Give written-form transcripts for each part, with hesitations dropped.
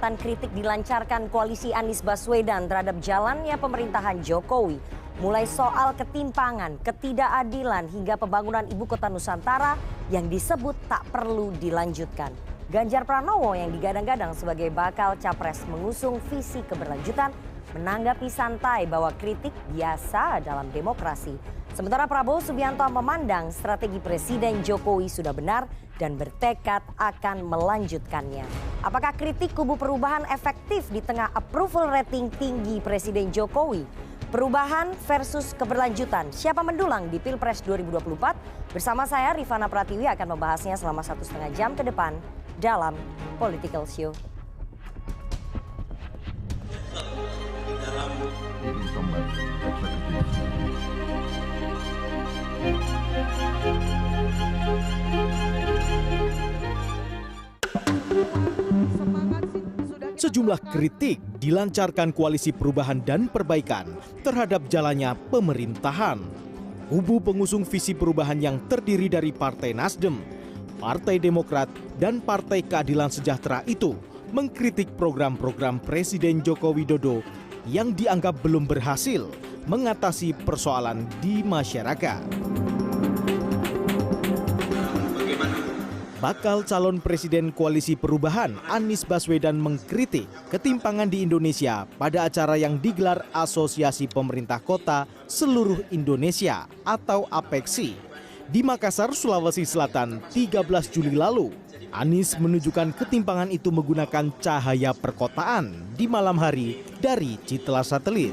Hujatan kritik dilancarkan koalisi Anies Baswedan terhadap jalannya pemerintahan Jokowi. Mulai soal ketimpangan, ketidakadilan hingga pembangunan ibu kota Nusantara yang disebut tak perlu dilanjutkan. Ganjar Pranowo yang digadang-gadang sebagai bakal capres mengusung visi keberlanjutan menanggapi santai bahwa kritik biasa dalam demokrasi. Sementara Prabowo Subianto memandang strategi Presiden Jokowi sudah benar dan bertekad akan melanjutkannya. Apakah kritik kubu perubahan efektif di tengah approval rating tinggi Presiden Jokowi? Perubahan versus keberlanjutan, siapa mendulang di Pilpres 2024? Bersama saya Rifana Pratiwi akan membahasnya selama 1,5 jam ke depan dalam Political Show. Sejumlah kritik dilancarkan Koalisi Perubahan dan Perbaikan terhadap jalannya pemerintahan. Kubu pengusung visi perubahan yang terdiri dari Partai Nasdem, Partai Demokrat, dan Partai Keadilan Sejahtera itu mengkritik program-program Presiden Joko Widodo yang dianggap belum berhasil mengatasi persoalan di masyarakat. Bakal calon Presiden Koalisi Perubahan Anies Baswedan mengkritik ketimpangan di Indonesia pada acara yang digelar Asosiasi Pemerintah Kota Seluruh Indonesia atau APEKSI di Makassar, Sulawesi Selatan 13 Juli lalu. Anies menunjukkan ketimpangan itu menggunakan cahaya perkotaan di malam hari dari citra satelit.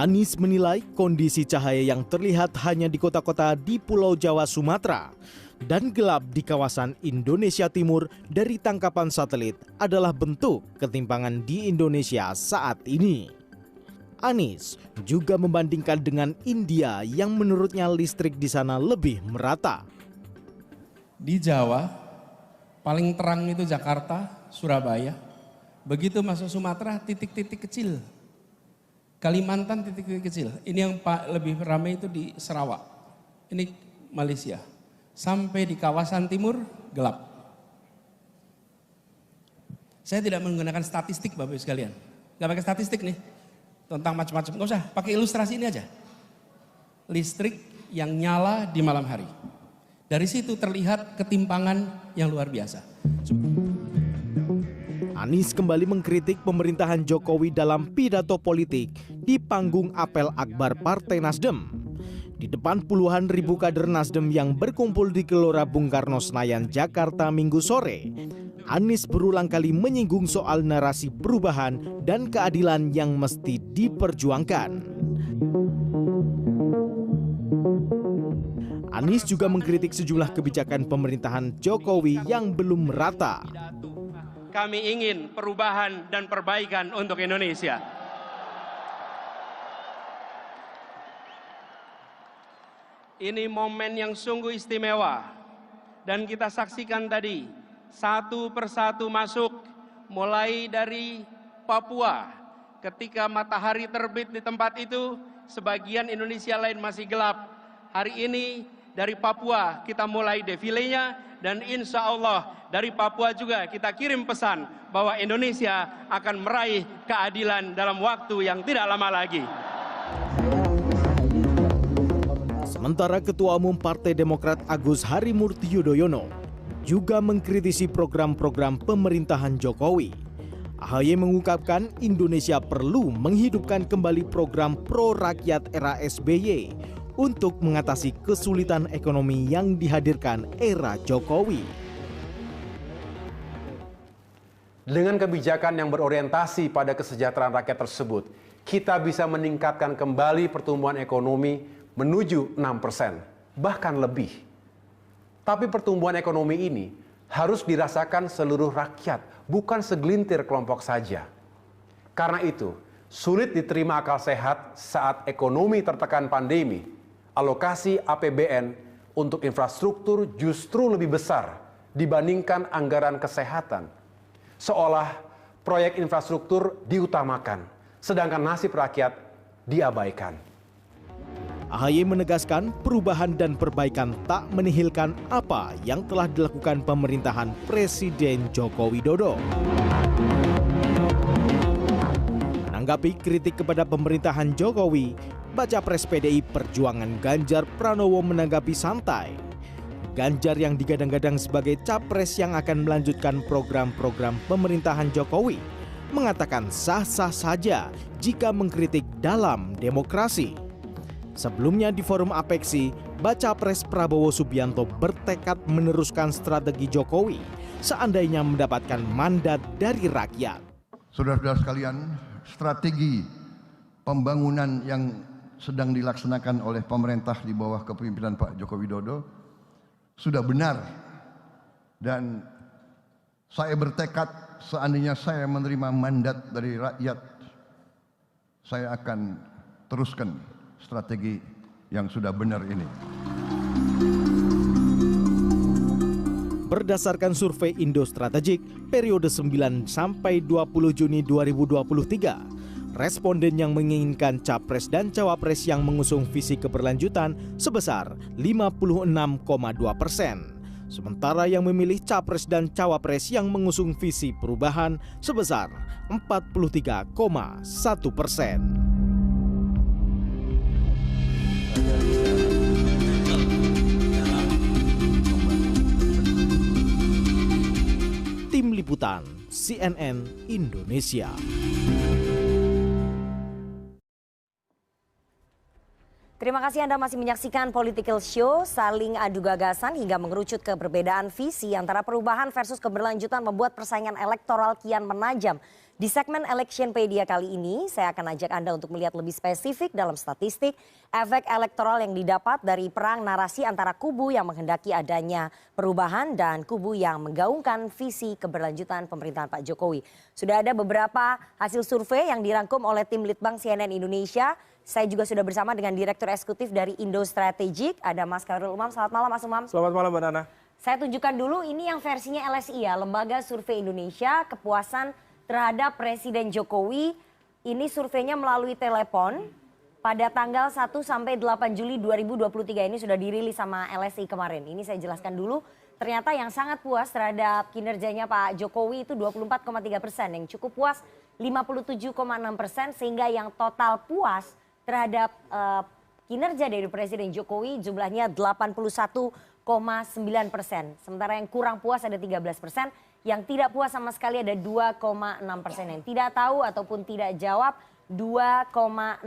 Anies menilai kondisi cahaya yang terlihat hanya di kota-kota di Pulau Jawa, Sumatera dan gelap di kawasan Indonesia Timur dari tangkapan satelit adalah bentuk ketimpangan di Indonesia saat ini. Anies juga membandingkan dengan India yang menurutnya listrik di sana lebih merata. Di Jawa paling terang itu Jakarta, Surabaya. Begitu masuk Sumatera titik-titik kecil. Kalimantan titik-titik kecil. Ini yang lebih ramai itu di Sarawak. Ini Malaysia. Sampai di kawasan timur gelap. Saya tidak menggunakan statistik Bapak Ibu sekalian. Gak pakai statistik nih. Tentang macam-macam. Gak usah, pakai ilustrasi ini aja. Listrik yang nyala di malam hari. Dari situ terlihat ketimpangan yang luar biasa. Anies kembali mengkritik pemerintahan Jokowi dalam pidato politik di panggung apel akbar Partai Nasdem. Di depan puluhan ribu kader Nasdem yang berkumpul di Gelora Bung Karno Senayan, Jakarta Minggu sore, Anies berulang kali menyinggung soal narasi perubahan dan keadilan yang mesti diperjuangkan. Anies juga mengkritik sejumlah kebijakan pemerintahan Jokowi yang belum merata. Kami ingin perubahan dan perbaikan untuk Indonesia. Ini momen yang sungguh istimewa dan kita saksikan tadi satu persatu masuk mulai dari Papua. Ketika matahari terbit di tempat itu, sebagian Indonesia lain masih gelap. Hari ini dari Papua kita mulai defilenya dan insya Allah dari Papua juga kita kirim pesan bahwa Indonesia akan meraih keadilan dalam waktu yang tidak lama lagi. Sementara Ketua Umum Partai Demokrat Agus Harimurti Yudhoyono juga mengkritisi program-program pemerintahan Jokowi. AHY mengungkapkan Indonesia perlu menghidupkan kembali program pro rakyat era SBY untuk mengatasi kesulitan ekonomi yang dihadirkan era Jokowi. Dengan kebijakan yang berorientasi pada kesejahteraan rakyat tersebut, kita bisa meningkatkan kembali pertumbuhan ekonomi menuju 6%, bahkan lebih. Tapi pertumbuhan ekonomi ini harus dirasakan seluruh rakyat, bukan segelintir kelompok saja. Karena itu, sulit diterima akal sehat saat ekonomi tertekan pandemi, alokasi APBN untuk infrastruktur justru lebih besar dibandingkan anggaran kesehatan. Seolah proyek infrastruktur diutamakan, sedangkan nasib rakyat diabaikan. AHY menegaskan perubahan dan perbaikan tak menihilkan apa yang telah dilakukan pemerintahan Presiden Joko Widodo. Menanggapi kritik kepada pemerintahan Jokowi, Bacapres PDI Perjuangan Ganjar Pranowo menanggapi santai. Ganjar yang digadang-gadang sebagai capres yang akan melanjutkan program-program pemerintahan Jokowi mengatakan sah-sah saja jika mengkritik dalam demokrasi. Sebelumnya di forum Apeksi, Bacapres Prabowo Subianto bertekad meneruskan strategi Jokowi seandainya mendapatkan mandat dari rakyat. Saudara-saudara sekalian, strategi pembangunan yang sedang dilaksanakan oleh pemerintah di bawah kepemimpinan Pak Joko Widodo sudah benar, dan saya bertekad seandainya saya menerima mandat dari rakyat, saya akan teruskan strategi yang sudah benar ini. Berdasarkan survei Indo Strategik periode 9 sampai 20 Juni 2023, responden yang menginginkan capres dan cawapres yang mengusung visi keberlanjutan sebesar 56,2%. Sementara yang memilih capres dan cawapres yang mengusung visi perubahan sebesar 43,1%. Tim Liputan CNN Indonesia. Terima kasih Anda masih menyaksikan Political Show, saling adu gagasan hingga mengerucut ke perbedaan visi antara perubahan versus keberlanjutan membuat persaingan elektoral kian menajam. Di segmen Electionpedia kali ini, saya akan ajak Anda untuk melihat lebih spesifik dalam statistik efek elektoral yang didapat dari perang narasi antara kubu yang menghendaki adanya perubahan dan kubu yang menggaungkan visi keberlanjutan pemerintahan Pak Jokowi. Sudah ada beberapa hasil survei yang dirangkum oleh tim Litbang CNN Indonesia. Saya juga sudah bersama dengan Direktur Eksekutif dari Indo Strategik, ada Mas Khairul Umam. Selamat malam Mas Umam. Selamat malam Mbak Nana. Saya tunjukkan dulu ini yang versinya LSI ya, Lembaga Survei Indonesia, kepuasan terhadap Presiden Jokowi. Ini surveinya melalui telepon pada tanggal 1 sampai 8 Juli 2023, ini sudah dirilis sama LSI kemarin. Ini saya jelaskan dulu, ternyata yang sangat puas terhadap kinerjanya Pak Jokowi itu 24,3%, yang cukup puas 57,6%, sehingga yang total puas terhadap kinerja dari Presiden Jokowi jumlahnya 81,9%. Sementara yang kurang puas ada 13%, yang tidak puas sama sekali ada 2,6%, yang tidak tahu ataupun tidak jawab 2,6%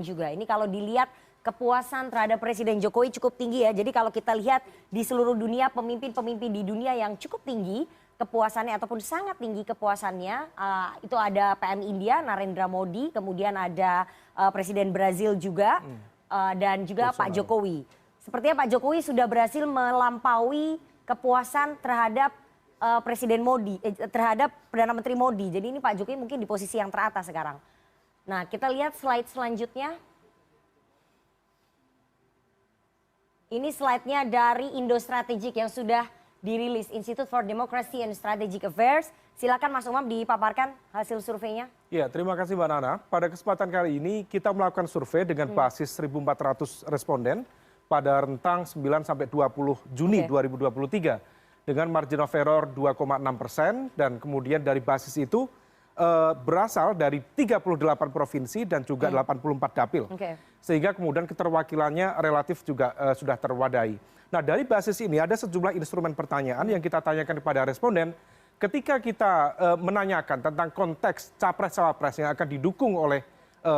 juga. Ini kalau dilihat kepuasan terhadap Presiden Jokowi cukup tinggi ya. Jadi kalau kita lihat di seluruh dunia, pemimpin-pemimpin di dunia yang cukup tinggi kepuasannya ataupun sangat tinggi kepuasannya, itu ada PM India Narendra Modi, kemudian ada Presiden Brazil juga, dan juga Pak Jokowi. Sepertinya Pak Jokowi sudah berhasil melampaui kepuasan terhadap Presiden Modi, terhadap Perdana Menteri Modi. Jadi ini Pak Jokowi mungkin di posisi yang teratas sekarang. Nah, kita lihat slide selanjutnya. Ini slide-nya dari Indo Strategik yang sudah dirilis, Institute for Democracy and Strategic Affairs. Silakan Mas Umam dipaparkan hasil surveinya. Ya, terima kasih Mbak Nana. Pada kesempatan kali ini kita melakukan survei dengan basis 1.400 responden pada rentang 9 sampai 20 Juni 2023 dengan margin of error 2,6%, dan kemudian dari basis itu berasal dari 38 provinsi dan juga 84 dapil. Sehingga kemudian keterwakilannya relatif juga sudah terwadai. Nah, dari basis ini ada sejumlah instrumen pertanyaan yang kita tanyakan kepada responden. Ketika kita menanyakan tentang konteks capres-cawapres yang akan didukung oleh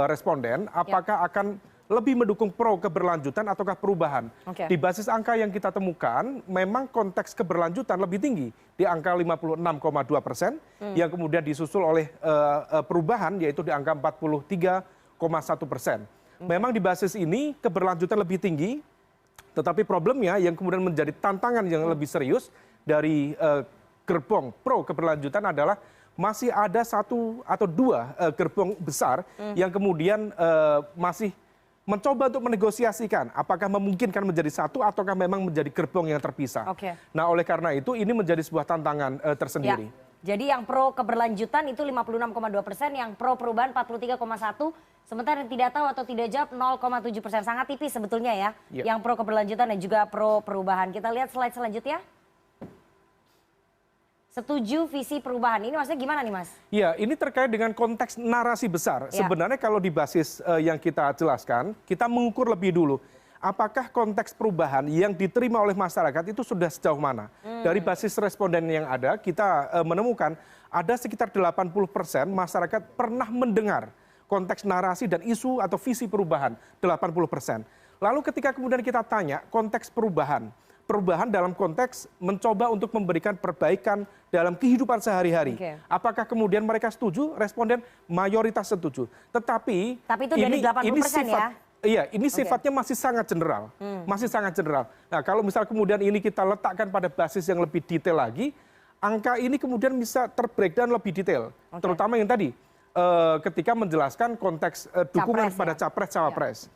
responden, apakah akan lebih mendukung pro keberlanjutan ataukah perubahan. Di basis angka yang kita temukan, memang konteks keberlanjutan lebih tinggi di angka 56,2%, yang kemudian disusul oleh perubahan yaitu di angka 43,1%. Memang di basis ini keberlanjutan lebih tinggi, tetapi problemnya yang kemudian menjadi tantangan yang lebih serius dari gerbong pro keberlanjutan adalah masih ada satu atau dua gerbong besar yang kemudian masih mencoba untuk menegosiasikan apakah memungkinkan menjadi satu ataukah memang menjadi gerbong yang terpisah. Nah, oleh karena itu ini menjadi sebuah tantangan tersendiri. Jadi yang pro keberlanjutan itu 56,2%, yang pro perubahan 43,1%, sementara yang tidak tahu atau tidak jawab 0,7%. Sangat tipis sebetulnya ya, yang pro keberlanjutan dan juga pro perubahan. Kita lihat slide selanjutnya. Setuju visi perubahan, ini maksudnya gimana nih Mas? Ya, ini terkait dengan konteks narasi besar. Sebenarnya kalau di basis yang kita jelaskan, kita mengukur lebih dulu. Apakah konteks perubahan yang diterima oleh masyarakat itu sudah sejauh mana? Dari basis responden yang ada, kita menemukan ada sekitar 80% masyarakat pernah mendengar konteks narasi dan isu atau visi perubahan, 80%. Lalu ketika kemudian kita tanya konteks perubahan dalam konteks mencoba untuk memberikan perbaikan dalam kehidupan sehari-hari. Apakah kemudian mereka setuju? Responden mayoritas setuju. Tapi itu dari 80% ya? Iya, ini sifatnya masih sangat general. Masih sangat general. Nah, kalau misal kemudian ini kita letakkan pada basis yang lebih detail lagi, angka ini kemudian bisa terbreakdown lebih detail. Terutama yang tadi, ketika menjelaskan konteks dukungan pada capres-cawapres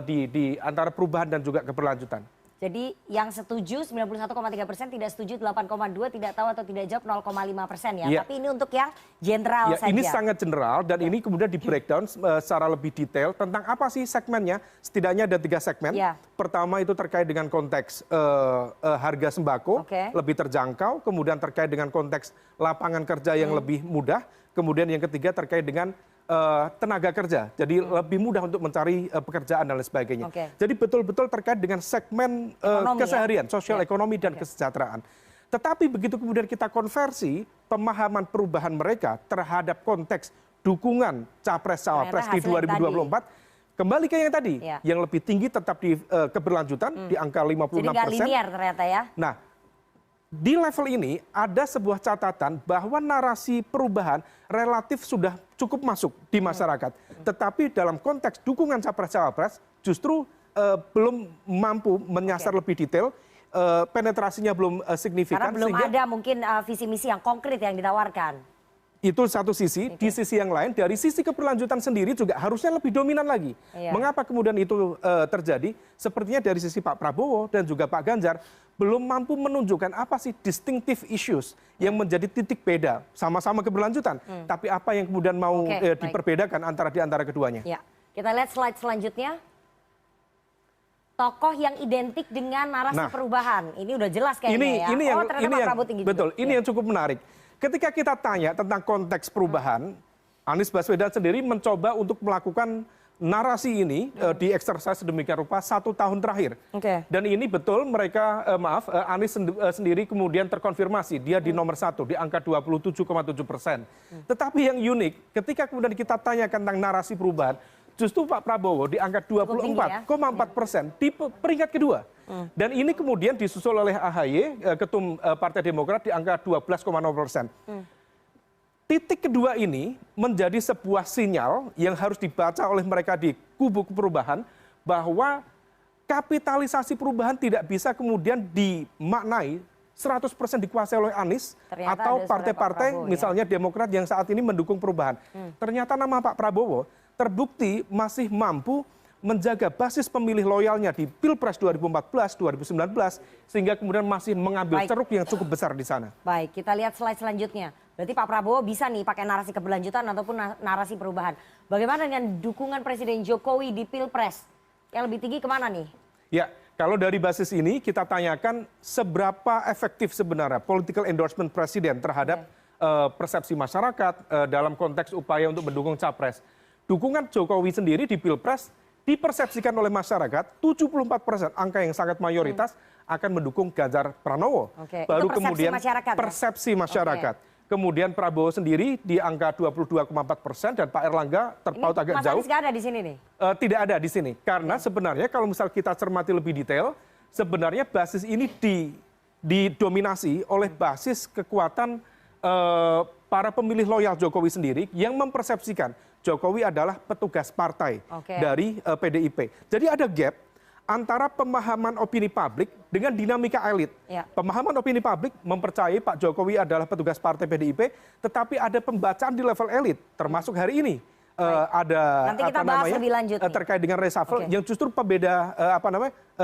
di antara perubahan dan juga keberlanjutan. Jadi yang setuju 91,3%, tidak setuju 8,2%, tidak tahu atau tidak jawab 0,5% ya. Tapi ini untuk yang general saja. Ini sangat general dan ini kemudian di breakdown secara lebih detail tentang apa sih segmennya. Setidaknya ada 3 segmen. Pertama itu terkait dengan konteks harga sembako lebih terjangkau, kemudian terkait dengan konteks lapangan kerja yang lebih mudah, kemudian yang ketiga terkait dengan tenaga kerja, jadi lebih mudah untuk mencari pekerjaan dan lain sebagainya. Jadi betul-betul terkait dengan segmen keseharian, sosial ekonomi dan kesejahteraan. Tetapi begitu kemudian kita konversi pemahaman perubahan mereka terhadap konteks dukungan capres-cawapres di 2024, kembali ke yang tadi, yang lebih tinggi tetap di keberlanjutan di angka 56%. Jadi nggak linear ternyata ya. Nah, di level ini ada sebuah catatan bahwa narasi perubahan relatif sudah cukup masuk di masyarakat. Tetapi dalam konteks dukungan capres-cawapres justru belum mampu menyasar lebih detail, penetrasinya belum signifikan. Karena belum ada mungkin visi misi yang konkret yang ditawarkan. Itu satu sisi, di sisi yang lain dari sisi keberlanjutan sendiri juga harusnya lebih dominan lagi. Mengapa kemudian itu terjadi? Sepertinya dari sisi Pak Prabowo dan juga Pak Ganjar belum mampu menunjukkan apa sih distinctive issues yang menjadi titik beda, sama-sama keberlanjutan. Tapi apa yang kemudian mau diperbedakan di antara keduanya. Kita lihat slide selanjutnya. Tokoh yang identik dengan narasi perubahan. Ini udah jelas kayaknya Ini yang cukup menarik. Ketika kita tanya tentang konteks perubahan, Anies Baswedan sendiri mencoba untuk melakukan narasi ini dieksersis sedemikian rupa 1 tahun terakhir. Dan ini betul mereka, Anies sendiri kemudian terkonfirmasi, dia di nomor 1, di angka 27,7%. Tetapi yang unik, ketika kemudian kita tanyakan tentang narasi perubahan, justru Pak Prabowo di angka 24,4% di peringkat kedua. Dan ini kemudian disusul oleh AHY, Ketum Partai Demokrat di angka 12,0%. Titik kedua ini menjadi sebuah sinyal yang harus dibaca oleh mereka di kubu perubahan bahwa kapitalisasi perubahan tidak bisa kemudian dimaknai 100% dikuasai oleh Anies atau partai-partai misalnya Demokrat yang saat ini mendukung perubahan. Ternyata nama Pak Prabowo terbukti masih mampu menjaga basis pemilih loyalnya di Pilpres 2014, 2019, sehingga kemudian masih mengambil ceruk yang cukup besar di sana. Baik, kita lihat slide selanjutnya. Berarti Pak Prabowo bisa nih pakai narasi keberlanjutan ataupun narasi perubahan. Bagaimana dengan dukungan Presiden Jokowi di Pilpres? Yang lebih tinggi kemana nih? Ya, kalau dari basis ini kita tanyakan seberapa efektif sebenarnya political endorsement Presiden terhadap persepsi masyarakat dalam konteks upaya untuk mendukung capres. Dukungan Jokowi sendiri di Pilpres dipersepsikan oleh masyarakat 74%, angka yang sangat mayoritas akan mendukung Ganjar Pranowo. Baru kemudian persepsi masyarakat. Kemudian Prabowo sendiri di angka 22,4% dan Pak Erlangga terpaut agak jauh. Mas Anies nggak ada di sini nih? Tidak ada di sini. Karena sebenarnya kalau misal kita cermati lebih detail, sebenarnya basis ini didominasi oleh basis kekuatan para pemilih loyal Jokowi sendiri yang mempersepsikan Jokowi adalah petugas partai dari PDIP. Jadi ada gap antara pemahaman opini publik dengan dinamika elit. Pemahaman opini publik mempercayai Pak Jokowi adalah petugas partai PDIP, tetapi ada pembacaan di level elit, termasuk hari ini. Ada nanti kita bahas lebih lanjut terkait dengan reshuffle yang justru pembeda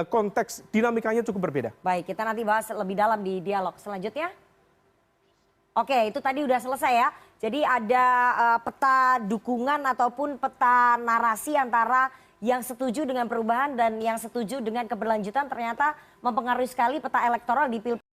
konteks dinamikanya cukup berbeda. Baik, kita nanti bahas lebih dalam di dialog selanjutnya. Oke, itu tadi udah selesai ya. Jadi ada peta dukungan ataupun peta narasi antara yang setuju dengan perubahan dan yang setuju dengan keberlanjutan ternyata mempengaruhi sekali peta elektoral di Pilpres.